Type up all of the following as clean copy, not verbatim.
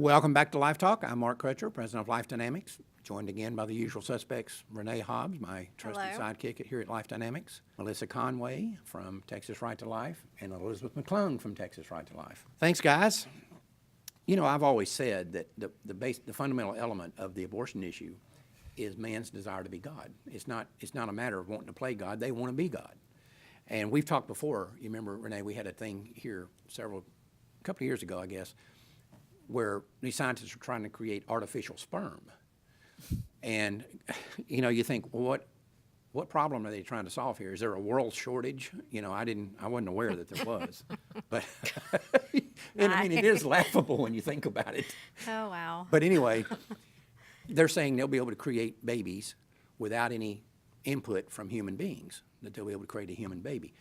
Welcome back to LifeTalk. I'm Mark Crutcher, president of Life Dynamics, joined again by the usual suspects, Renee Hobbs, my trusted sidekick here at Life Dynamics, Melissa Conway from Texas Right to Life, and Elizabeth McClung from Texas Right to Life. Thanks, guys. You know, I've always said that the fundamental element of the abortion issue is man's desire to be God. It's not a matter of wanting to play God. They want to be God. And we've talked before. You remember, Renee, we had a thing here a couple of years ago, I guess, where these scientists were trying to create artificial sperm. And, you know, you think, well, what problem are they trying to solve here? Is there a world shortage? You know, I wasn't aware that there was. But, and I mean, it is laughable when you think about it. Oh, wow. But anyway, they're saying they'll be able to create babies without any input from human beings, that they'll be able to create a human baby.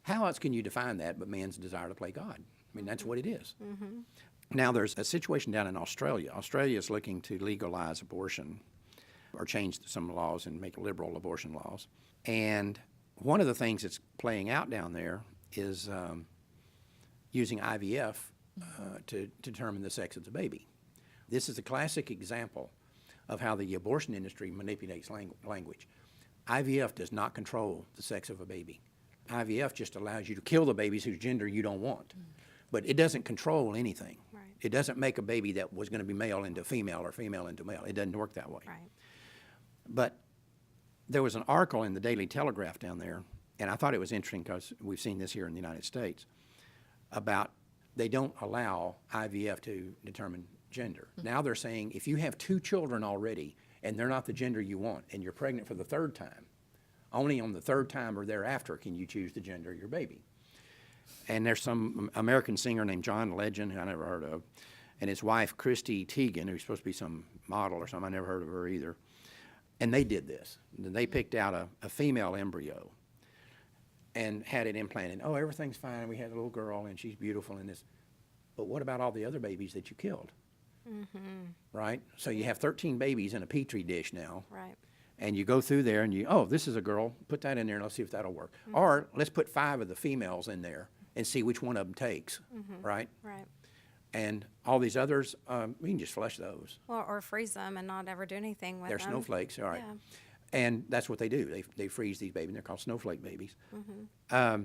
How else can you define that but man's desire to play God? I mean, that's what it is. Mm-hmm. Now, there's a situation down in Australia. Australia is looking to legalize abortion or change some laws and make liberal abortion laws. And one of the things that's playing out down there is using IVF to determine the sex of the baby. This is a classic example of how the abortion industry manipulates language. IVF does not control the sex of a baby. IVF just allows you to kill the babies whose gender you don't want. But it doesn't control anything. Right. It doesn't make a baby that was going to be male into female or female into male. It doesn't work that way. Right. But there was an article in the Daily Telegraph down there, and I thought it was interesting because we've seen this here in the United States, about they don't allow IVF to determine gender. Mm-hmm. Now they're saying if you have 2 children already and they're not the gender you want and you're pregnant for the 3rd time, only on the 3rd time or thereafter can you choose the gender of your baby. And there's some American singer named John Legend, who I never heard of, and his wife, Christy Teigen, who's supposed to be some model or something. I never heard of her either. And they did this. They picked out a female embryo and had it implanted. Oh, everything's fine. We had a little girl, and she's beautiful in this. But what about all the other babies that you killed? Mm-hmm. Right? So you have 13 babies in a Petri dish now. Right. And you go through there and this is a girl, put that in there and let's see if that'll work. Mm-hmm. Or let's put 5 of the females in there and see which one of them takes, right? Right. And all these others, we can just flush those. Well, or freeze them and not ever do anything with They're them. snowflakes, all right. Yeah. And that's what they do. They freeze these babies, and they're called snowflake babies. Mm-hmm.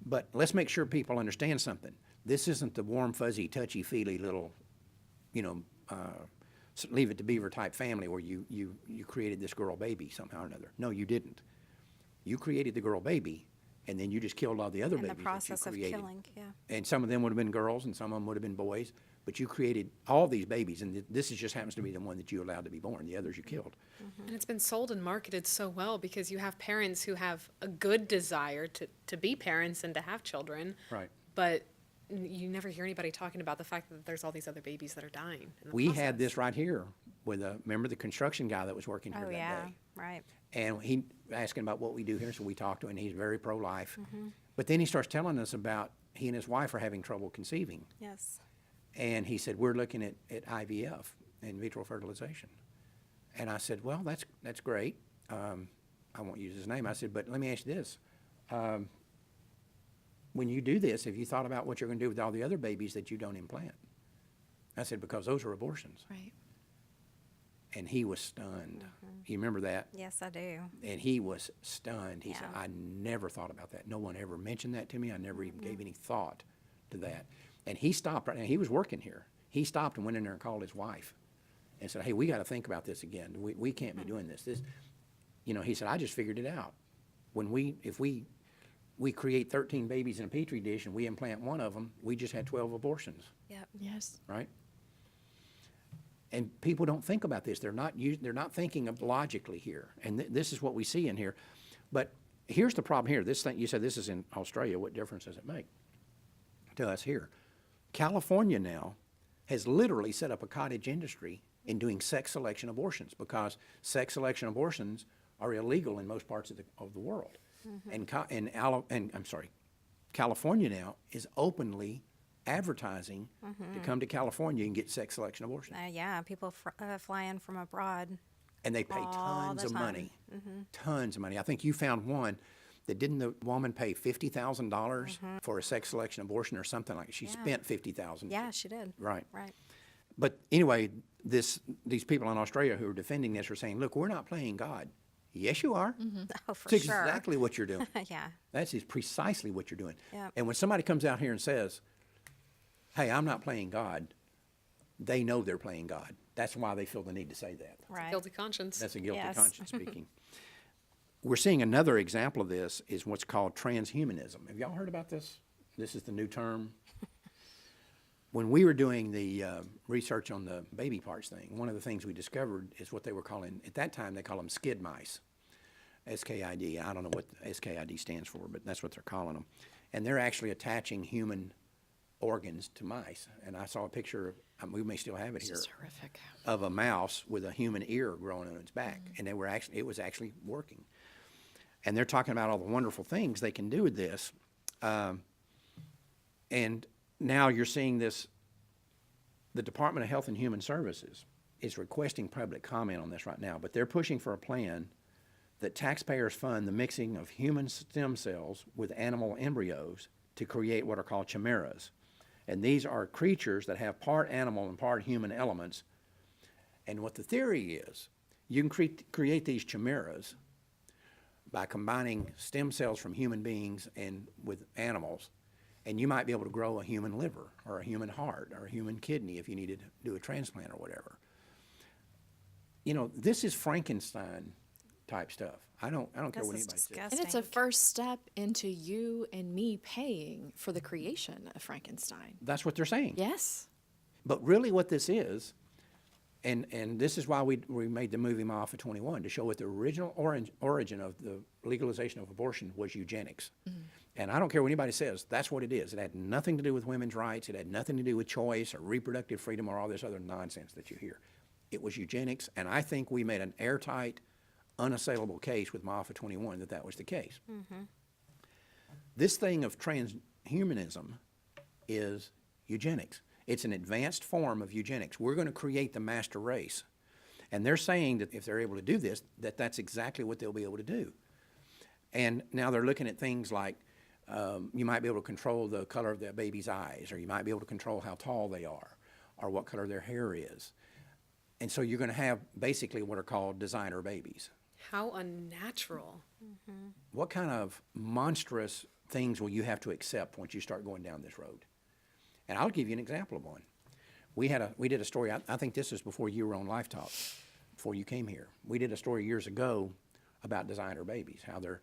But let's make sure people understand something. This isn't the warm, fuzzy, touchy-feely little, Leave It to Beaver type family where you created this girl baby somehow or another. No, you didn't. You created the girl baby, and then you just killed all the other babies that you created. In the process of killing, yeah. And some of them would have been girls, and some of them would have been boys. But you created all these babies, and this just happens to be the one that you allowed to be born. The others you killed. Mm-hmm. And it's been sold and marketed so well because you have parents who have a good desire to be parents and to have children. Right. But you never hear anybody talking about the fact that there's all these other babies that are dying. We had this right here with remember the construction guy that was working here that day? Right. And he asking about what we do here, so we talked to him, and he's very pro-life. Mm-hmm. But then he starts telling us about he and his wife are having trouble conceiving. Yes. And he said, we're looking at IVF, In-Vitro Fertilization. And I said, well, that's great. I won't use his name. I said, but let me ask you this. When you do this, have you thought about what you're going to do with all the other babies that you don't implant? I said, because those are abortions. Right. And he was stunned. Mm-hmm. You remember that? Yes, I do. And he was stunned. He Yeah. said, I never thought about that. No one ever mentioned that to me. I never even gave any thought to that. And he stopped right now. He was working here. He stopped and went in there and called his wife and said, hey, we got to think about this again. We can't be doing this. He said, I just figured it out. If we create 13 babies in a Petri dish and we implant one of them, we just had 12 abortions. Yep. Yes. Right? And people don't think about this. They're not thinking of logically here. And this is what we see in here. But here's the problem here. This thing, you said this is in Australia. What difference does it make to us here? California now has literally set up a cottage industry in doing sex selection abortions because sex selection abortions are illegal in most parts of the world. Mm-hmm. And California now is openly advertising to come to California and get sex selection abortions. Yeah, people fly in from abroad. And they pay tons of money. Mm-hmm. Tons of money. I think you found one that didn't the woman pay $50,000 for a sex selection abortion or something like that? She spent $50,000. Yeah, she did. Right. Right. But anyway, these people in Australia who are defending this are saying, look, we're not playing God. Yes, you are. Oh, for That's sure. exactly what you're doing. Yeah. That's precisely what you're doing. Yep. And when somebody comes out here and says, hey, I'm not playing God, they know they're playing God. That's why they feel the need to say that. Right. Guilty conscience. That's a guilty Yes. conscience speaking. We're seeing another example of this is what's called transhumanism. Have y'all heard about this? This is the new term. When we were doing the research on the baby parts thing, one of the things we discovered is what they were calling, at that time they call them skid mice, SKID. I don't know what SKID stands for, but that's what they're calling them. And they're actually attaching human organs to mice. And I saw a picture, we may still have it here, This is horrific. of a mouse with a human ear growing on its back. And it was actually working. And they're talking about all the wonderful things they can do with this. And now you're seeing this, the Department of Health and Human Services is requesting public comment on this right now, but they're pushing for a plan that taxpayers fund the mixing of human stem cells with animal embryos to create what are called chimeras. And these are creatures that have part animal and part human elements. And what the theory is, you can create these chimeras by combining stem cells from human beings and with animals. And you might be able to grow a human liver or a human heart or a human kidney if you needed to do a transplant or whatever. You know, this is Frankenstein type stuff. I don't care This what is anybody says. disgusting. And it's a first step into you and me paying for the creation of Frankenstein. That's what they're saying. Yes. But really what this is, and this is why we made the movie My Alpha 21, to show what the original origin of the legalization of abortion was eugenics. And I don't care what anybody says, that's what it is. It had nothing to do with women's rights. It had nothing to do with choice or reproductive freedom or all this other nonsense that you hear. It was eugenics, and I think we made an airtight, unassailable case with My Alpha 21 that was the case. This thing of transhumanism is eugenics. It's an advanced form of eugenics. We're going to create the master race. And they're saying that if they're able to do this, that's exactly what they'll be able to do. And now they're looking at things like you might be able to control the color of the baby's eyes, or you might be able to control how tall they are, or what color their hair is. And so you're going to have basically what are called designer babies. How unnatural. What kind of monstrous things will you have to accept once you start going down this road? And I'll give you an example of one. We did a story, I think this is before you were on LifeTalk, before you came here. We did a story years ago about designer babies, how they're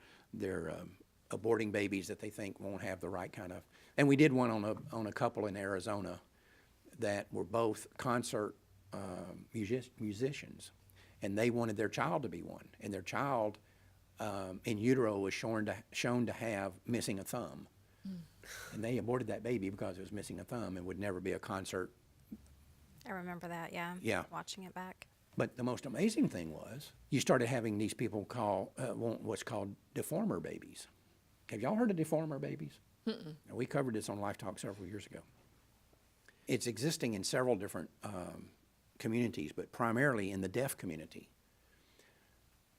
aborting babies that they think won't have the right kind of, and we did one on a couple in Arizona that were both concert musicians, and they wanted their child to be one, and their child in utero was shown to have missing a thumb. And they aborted that baby because it was missing a thumb and would never be a concert. I remember that, yeah. Yeah. Watching it back. But the most amazing thing was you started having these people want what's called deformer babies. Have y'all heard of deformer babies? Now, we covered this on LifeTalk several years ago. It's existing in several different communities, but primarily in the deaf community.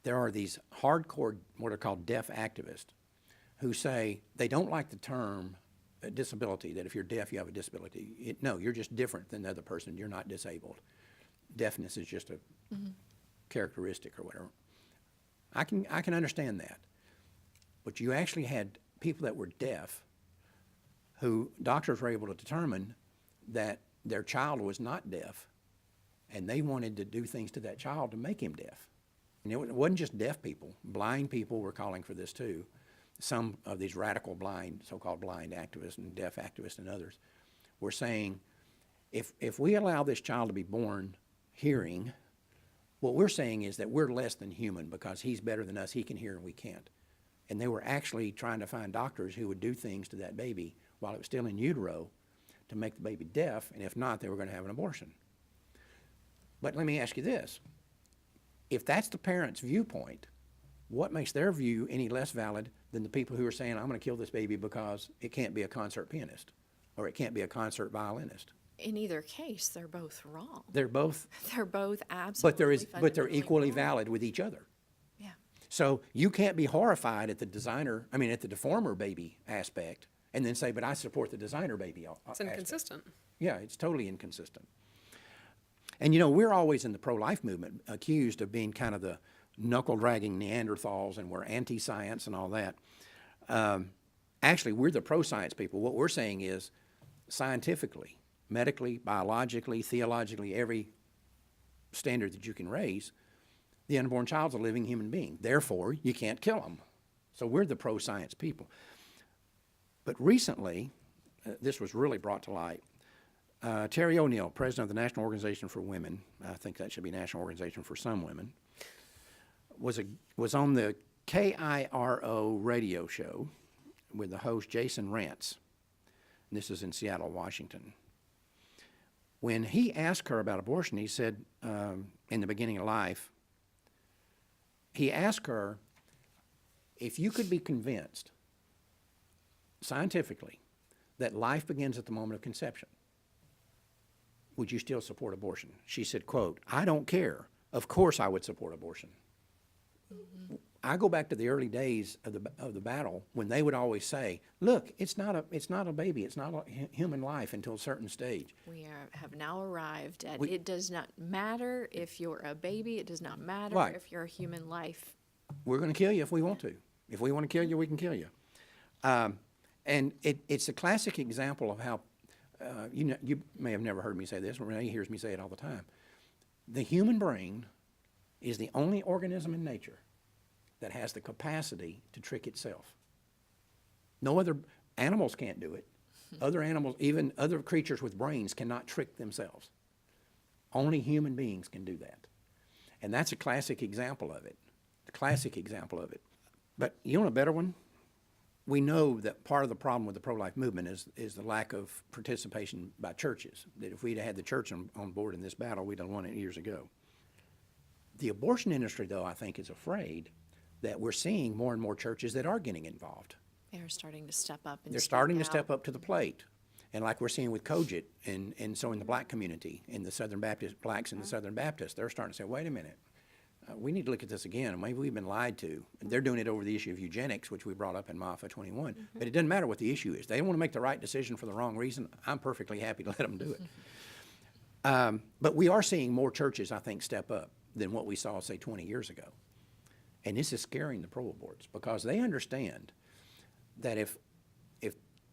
There are these hardcore, what are called deaf activists, who say they don't like the term disability, that if you're deaf, you have a disability. No, you're just different than the other person. You're not disabled. Deafness is just a characteristic or whatever. I can understand that. But you actually had people that were deaf who doctors were able to determine that their child was not deaf, and they wanted to do things to that child to make him deaf. And it wasn't just deaf people. Blind people were calling for this too. Some of these radical blind, so-called blind activists and deaf activists and others were saying, if we allow this child to be born hearing, what we're saying is that we're less than human because he's better than us, he can hear and we can't. And they were actually trying to find doctors who would do things to that baby while it was still in utero to make the baby deaf, and if not, they were going to have an abortion. But let me ask you this. If that's the parent's viewpoint, what makes their view any less valid than the people who are saying, I'm going to kill this baby because it can't be a concert pianist or it can't be a concert violinist? In either case, they're both wrong. They're both, They're both absolutely but they're fundamentally equally wrong. valid with each other. Yeah. So you can't be horrified at the at the deformer baby aspect and then say, but I support the designer baby It's aspect. inconsistent. Yeah, it's totally inconsistent. And you know, we're always in the pro-life movement accused of being kind of the knuckle-dragging Neanderthals and we're anti-science and all that. Actually, we're the pro-science people. What we're saying is scientifically, medically, biologically, theologically, every standard that you can raise, the unborn child's a living human being. Therefore, you can't kill them. So we're the pro-science people. But recently, this was really brought to light. Terry O'Neill, president of the National Organization for Women, I think that should be National Organization for Some Women, was on the KIRO radio show with the host Jason Rantz. And this is in Seattle, Washington. When he asked her about abortion, he said, in the beginning of life, he asked her, if you could be convinced scientifically that life begins at the moment of conception, would you still support abortion? She said, quote, I don't care. Of course I would support abortion. Mm-hmm. I go back to the early days of the battle when they would always say, look, it's not a baby, it's not a human life until a certain stage. We have now arrived at it does not matter if you're a baby, it does not matter Right. if you're a human life. We're going to kill you if we want to. If we want to kill you, we can kill you. And it's a classic example of how, you may have never heard me say this, Renee hears me say it all the time. The human brain is the only organism in nature that has the capacity to trick itself. No other animals can't do it. Other animals, even other creatures with brains, cannot trick themselves. Only human beings can do that. And that's a classic example of it. A classic example of it. But you want a better one? We know that part of the problem with the pro-life movement is the lack of participation by churches. That if we'd had the church on board in this battle, we'd have won it years ago. The abortion industry, though, I think is afraid that we're seeing more and more churches that are getting involved. They're starting to step up and They're speak starting to out. step up to the plate. And like we're seeing with Cogit and so in the black community, in the Southern Baptist, blacks in the Southern Baptist, they're starting to say, wait a minute, we need to look at this again. Maybe we've been lied to. And they're doing it over the issue of eugenics, which we brought up in MAFA 21. But it doesn't matter what the issue is. They want to make the right decision for the wrong reason. I'm perfectly happy to let them do it. But we are seeing more churches, I think, step up than what we saw, say, 20 years ago. And this is scaring the pro-aborts because they understand that if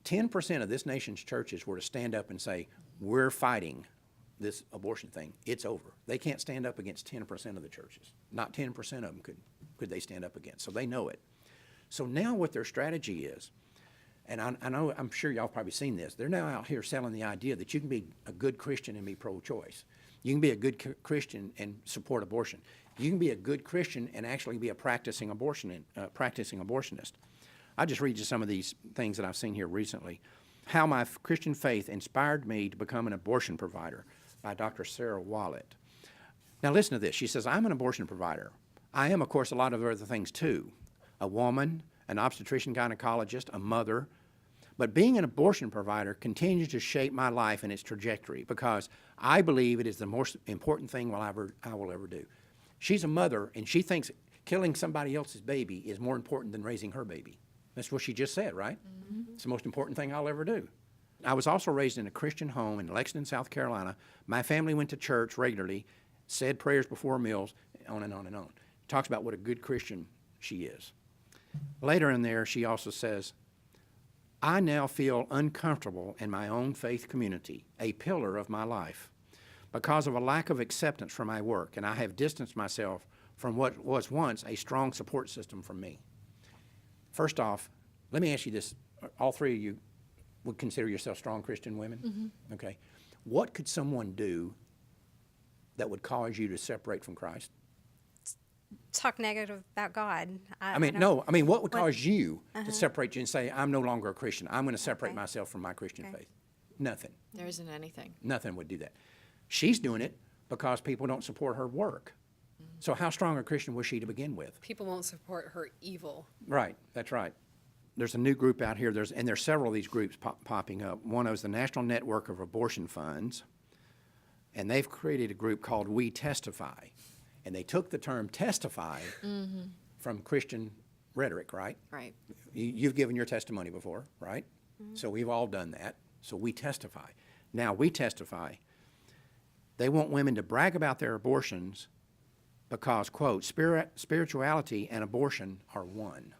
10% of this nation's churches were to stand up and say, we're fighting this abortion thing, it's over. They can't stand up against 10% of the churches. Not 10% of them could they stand up against. So they know it. So now what their strategy is, and I know, I'm sure y'all probably seen this, they're now out here selling the idea that you can be a good Christian and be pro-choice. You can be a good Christian and support abortion. You can be a good Christian and actually be a practicing abortionist. I'll just read you some of these things that I've seen here recently. How My Christian Faith Inspired Me to Become an Abortion Provider by Dr. Sarah Wallet. Now listen to this. She says, I'm an abortion provider. I am, of course, a lot of other things too. A woman, an obstetrician gynecologist, a mother. But being an abortion provider continues to shape my life and its trajectory because I believe it is the most important thing I will ever do. She's a mother, and she thinks killing somebody else's baby is more important than raising her baby. That's what she just said, right? Mm-hmm. It's the most important thing I'll ever do. I was also raised in a Christian home in Lexington, South Carolina. My family went to church regularly, said prayers before meals, on and on and on. Talks about what a good Christian she is. Later in there, she also says, I now feel uncomfortable in my own faith community, a pillar of my life, because of a lack of acceptance from my work, and I have distanced myself from what was once a strong support system from me. First off, let me ask you this. All three of you would consider yourself strong Christian women? Mm-hmm. Okay. What could someone do that would cause you to separate from Christ? Talk negative about God. What would cause you to separate you and say, I'm no longer a Christian. I'm going to separate myself from my Christian faith? Nothing. There isn't anything. Nothing would do that. She's doing it because people don't support her work. So how strong a Christian was she to begin with? People won't support her evil. Right, that's right. There's a new group out here, there's several of these groups popping up. One is the National Network of Abortion Funds, and they've created a group called We Testify. And they took the term testify from Christian rhetoric, right? Right. You've given your testimony before, right? So we've all done that. So we testify. Now we testify. They want women to brag about their abortions because, quote, spirituality and abortion are one.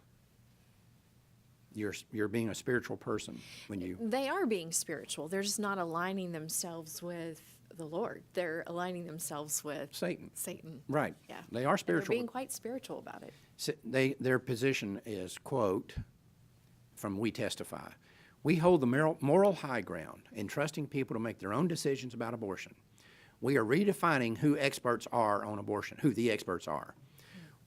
You're being a spiritual person when you... They are being spiritual. They're just not aligning themselves with the Lord. They're aligning themselves with Satan. Satan. Right. Yeah. They are And spiritual. they're being quite spiritual about it. Their position is, quote, from We Testify, we hold the moral high ground in trusting people to make their own decisions about abortion. We are redefining who experts are on abortion, who the experts are.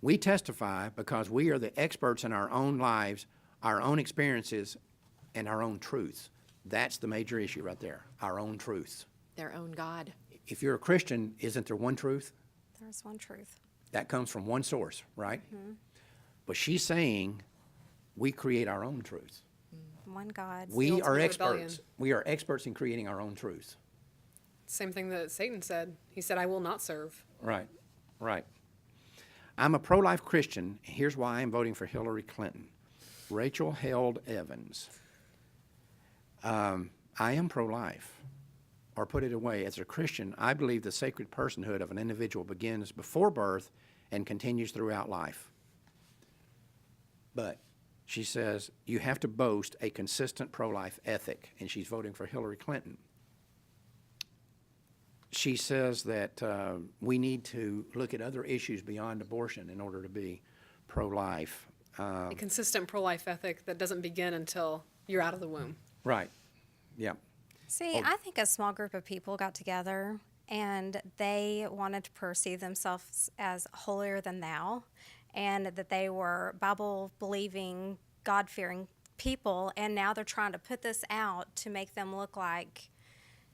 We testify because we are the experts in our own lives, our own experiences, and our own truths. That's the major issue right there, our own truths. Their own God. If you're a Christian, isn't there one truth? There's one truth. That comes from one source, right? But she's saying we create our own truths. One God. We are ultimate experts. rebellion. We are experts in creating our own truths. Same thing that Satan said. He said, I will not serve. Right, right. I'm a pro-life Christian. Here's why I'm voting for Hillary Clinton. Rachel Held Evans. I am pro-life. Or put it away, as a Christian, I believe the sacred personhood of an individual begins before birth and continues throughout life. But she says you have to boast a consistent pro-life ethic, and she's voting for Hillary Clinton. She says that we need to look at other issues beyond abortion in order to be pro-life. A consistent pro-life ethic that doesn't begin until you're out of the womb. Right, yeah. See, I think a small group of people got together and they wanted to perceive themselves as holier than thou, and that they were Bible-believing, God-fearing people, and now they're trying to put this out to make them look like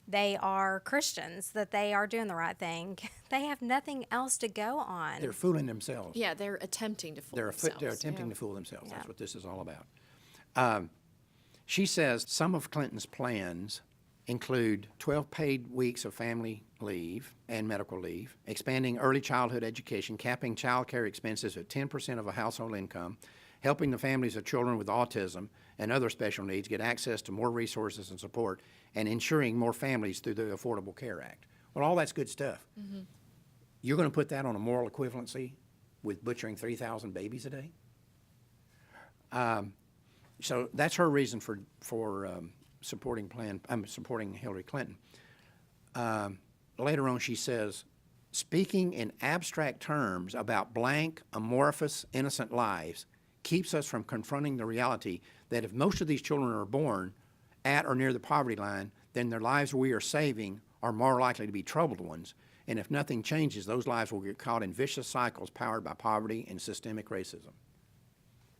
they are Christians, that they are doing the right thing. They have nothing else to go on. They're fooling themselves. Yeah, they're attempting to fool themselves. They're attempting Yeah. to fool themselves. Yeah. That's what this is all about. She says some of Clinton's plans include 12 paid weeks of family leave and medical leave, expanding early childhood education, capping child care expenses at 10% of a household income, helping the families of children with autism and other special needs get access to more resources and support, and ensuring more families through the Affordable Care Act. Well, all that's good stuff. You're going to put that on a moral equivalency with butchering 3,000 babies a day? So that's her reason for supporting Hillary Clinton. Later on, she says, speaking in abstract terms about blank, amorphous, innocent lives keeps us from confronting the reality that if most of these children are born at or near the poverty line, then their lives we are saving are more likely to be troubled ones. And if nothing changes, those lives will get caught in vicious cycles powered by poverty and systemic racism.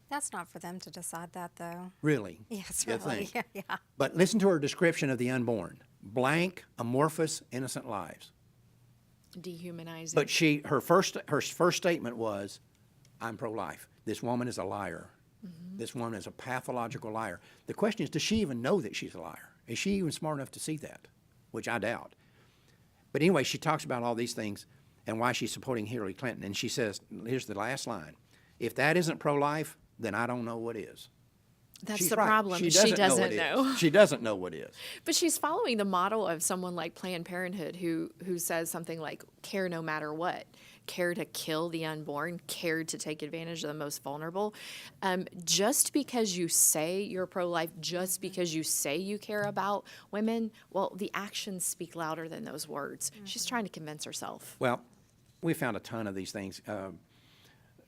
That's not for them to decide that, though. Really? Yes, You really. think? Yeah. But listen to her description of the unborn. Blank, amorphous, innocent lives. Dehumanizing. But her first statement was, I'm pro-life. This woman is a liar. This woman is a pathological liar. The question is, does she even know that she's a liar? Is she even smart enough to see that? Which I doubt. But anyway, she talks about all these things and why she's supporting Hillary Clinton. And she says, here's the last line, if that isn't pro-life, then I don't know what is. That's She's the right. problem. She She doesn't doesn't know. know. What is. She doesn't know what is. But she's following the model of someone like Planned Parenthood who says something like care no matter what, care to kill the unborn, care to take advantage of the most vulnerable. Just because you say you're pro-life, just because you say you care about women, well, the actions speak louder than those words. She's trying to convince herself. Well, we found a ton of these things.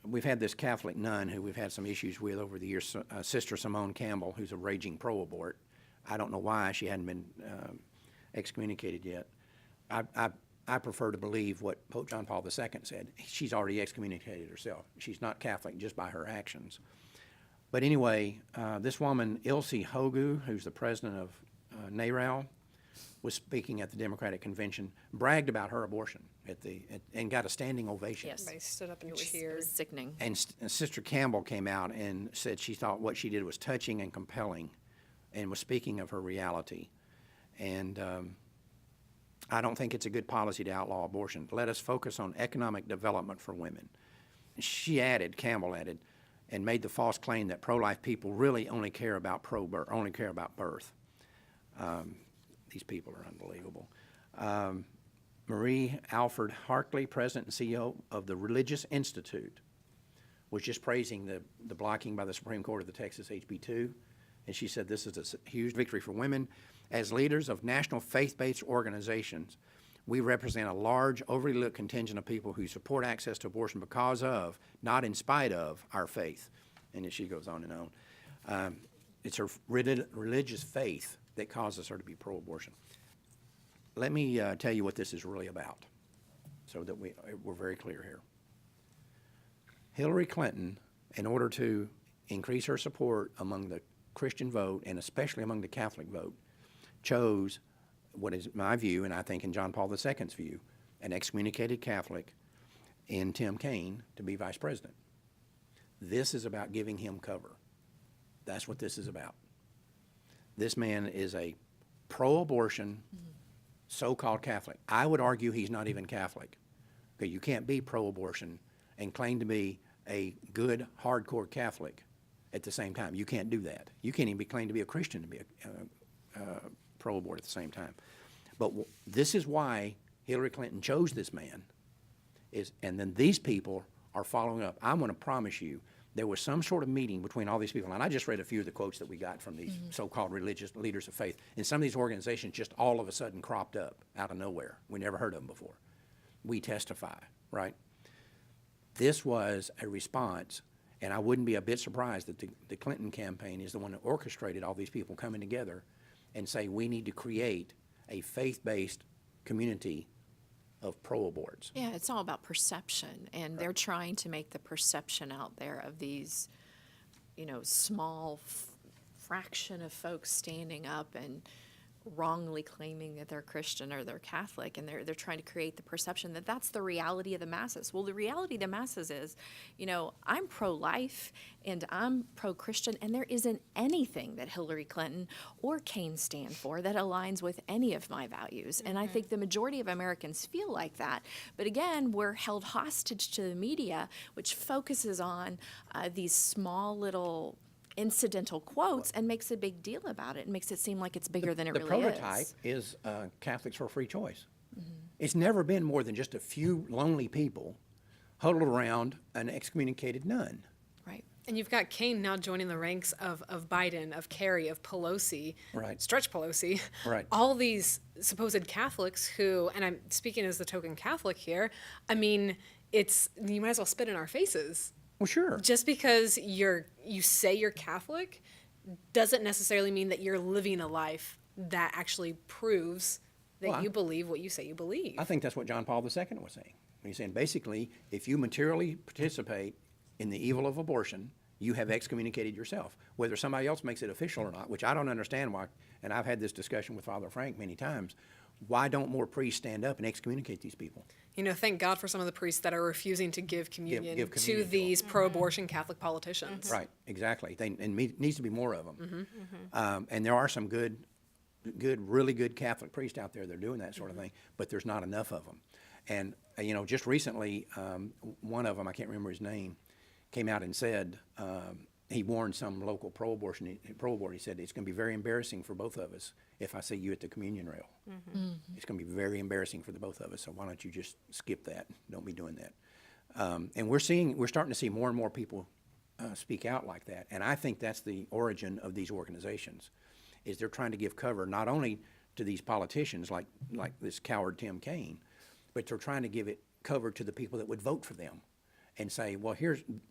We've had this Catholic nun who we've had some issues with over the years, Sister Simone Campbell, who's a raging pro-abort. I don't know why she hadn't been excommunicated yet. I prefer to believe what Pope John Paul II said. She's already excommunicated herself. She's not Catholic just by her actions. But anyway, this woman, Ilse Hogu, who's the president of NARAL, was speaking at the Democratic Convention, bragged about her abortion and got a standing ovation. Yes. Everybody stood up and It cheered. was sickening. And Sister Campbell came out and said she thought what she did was touching and compelling and was speaking of her reality. And I don't think it's a good policy to outlaw abortion. Let us focus on economic development for women. She added, Campbell added, and made the false claim that pro-life people really only care about birth. These people are unbelievable. Marie Alford Harkley, President and CEO of the Religious Institute, was just praising the blocking by the Supreme Court of the Texas HB 2. And she said this is a huge victory for women. As leaders of national faith-based organizations, we represent a large, overly looked contingent of people who support access to abortion because of, not in spite of, our faith. And she goes on and on. It's her religious faith that causes her to be pro-abortion. Let me tell you what this is really about so that we're very clear here. Hillary Clinton, in order to increase her support among the Christian vote and especially among the Catholic vote, chose what is my view, and I think in John Paul II's view, an excommunicated Catholic in Tim Kaine to be vice president. This is about giving him cover. That's what this is about. This man is a pro-abortion, so-called Catholic. I would argue he's not even Catholic, because you can't be pro-abortion and claim to be a good, hardcore Catholic at the same time. You can't do that. You can't even claim to be a Christian to be a pro-abort at the same time. But this is why Hillary Clinton chose this man, and then these people are following up. I'm going to promise you there was some sort of meeting between all these people, and I just read a few of the quotes that we got from these so-called religious leaders of faith, and some of these organizations just all of a sudden cropped up out of nowhere. We never heard of them before. We testify, right? This was a response, and I wouldn't be a bit surprised that the Clinton campaign is the one that orchestrated all these people coming together and say we need to create a faith-based community of pro-aborts. Yeah, it's all about perception, and they're trying to make the perception out there of these, small fraction of folks standing up and wrongly claiming that they're Christian or they're Catholic, and they're trying to create the perception that that's the reality of the masses. Well, the reality of the masses is, I'm pro-life and I'm pro-Christian, and there isn't anything that Hillary Clinton or Kaine stand for that aligns with any of my values. And I think the majority of Americans feel like that. But again, we're held hostage to the media, which focuses on these small little incidental quotes and makes a big deal about it and makes it seem like it's bigger than it really is. The prototype is Catholics for free choice. It's never been more than just a few lonely people huddled around an excommunicated nun. Right. And you've got Kaine now joining the ranks of Biden, of Kerry, of Pelosi, Right. Stretch Pelosi, Right. all these supposed Catholics who, and I'm speaking as the token Catholic here, I mean, you might as well spit in our faces. Well, sure. Just because you say you're Catholic doesn't necessarily mean that you're living a life that actually proves that you believe what you say you believe. I think that's what John Paul II was saying. He's saying basically, if you materially participate in the evil of abortion, you have excommunicated yourself. Whether somebody else makes it official or not, which I don't understand why, and I've had this discussion with Father Frank many times, why don't more priests stand up and excommunicate these people? Thank God for some of the priests that are refusing to give communion, give communion to these pro-abortion Catholic politicians. Right, exactly. Needs to be more of them. And there are some really good Catholic priests out there that are doing that sort of thing, but there's not enough of them. And, just recently, one of them, I can't remember his name, came out and said, he warned some local pro-abort. He said, it's going to be very embarrassing for both of us if I see you at the communion rail. It's going to be very embarrassing for the both of us, so why don't you just skip that? Don't be doing that. And we're starting to see more and more people speak out like that, and I think that's the origin of these organizations, is they're trying to give cover not only to these politicians like this coward Tim Kaine, but they're trying to give it cover to the people that would vote for them and say, well,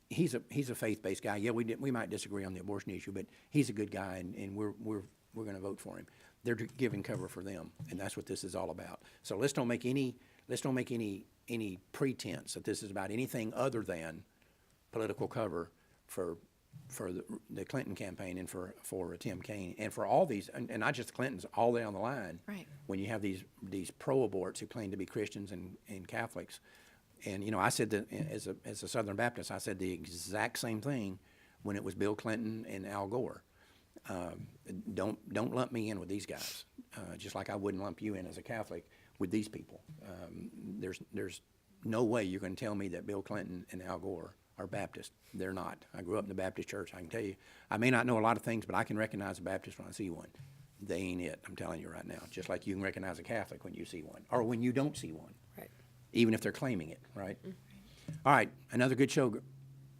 he's a faith-based guy. Yeah, we might disagree on the abortion issue, but he's a good guy, and we're going to vote for him. They're giving cover for them, and that's what this is all about. So let's don't make any pretense that this is about anything other than political cover for the Clinton campaign and for Tim Kaine and for all these, and not just the Clintons, all the way on the line. Right. When you have these pro-aborts who claim to be Christians and Catholics. And, I said that as a Southern Baptist, I said the exact same thing when it was Bill Clinton and Al Gore. Don't lump me in with these guys, just like I wouldn't lump you in as a Catholic with these people. There's no way you're going to tell me that Bill Clinton and Al Gore are Baptist. They're not. I grew up in the Baptist church. I can tell you, I may not know a lot of things, but I can recognize a Baptist when I see one. they ain't it. I'm telling you right now. Just like you can recognize a Catholic when you see one, or when you don't see one, Right. even if they're claiming it, right? All right, another good show.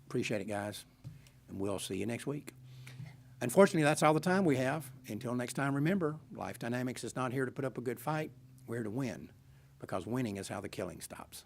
Appreciate it, guys, and we'll see you next week. Unfortunately, that's all the time we have. Until next time, remember, Life Dynamics is not here to put up a good fight. We're here to win, because winning is how the killing stops.